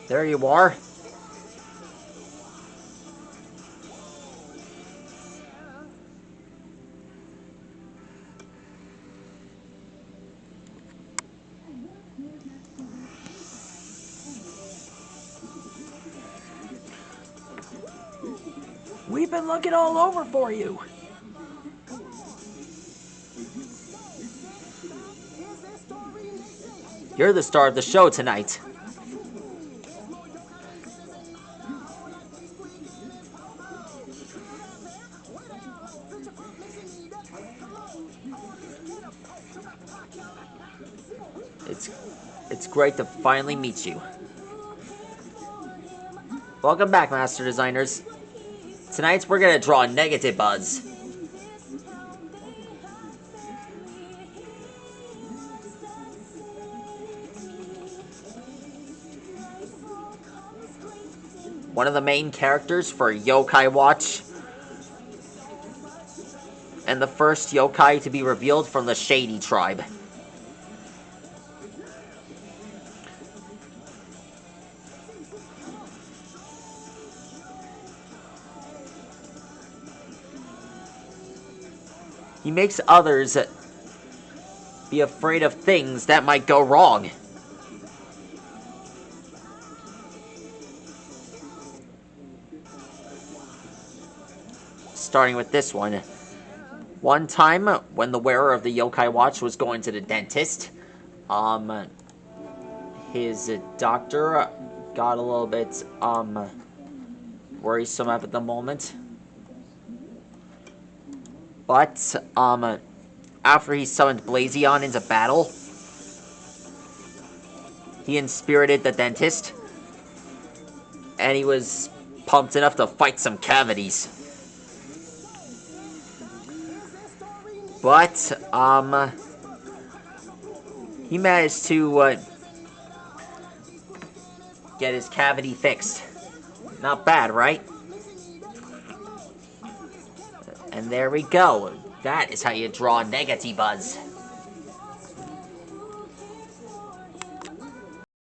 There you are. We've been looking all over for you. You're the star of the show tonight. It's great to finally meet you. Welcome back, Master Designers. Tonight we're gonna draw negatibuzz. One of the main characters for Yokai Watch. And the first yokai to be revealed from the Shady Tribe. He makes others be afraid of things that might go wrong. Starting with this one. One time, when the wearer of the yokai watch was going to the dentist, his doctor got a little bit, worrisome at the moment. But, after he summoned Blazion into battle, he inspirited the dentist, and he was pumped enough to fight some cavities. But, he managed to, get his cavity fixed. Not bad, right? And there we go. That is how you draw negatibuzz.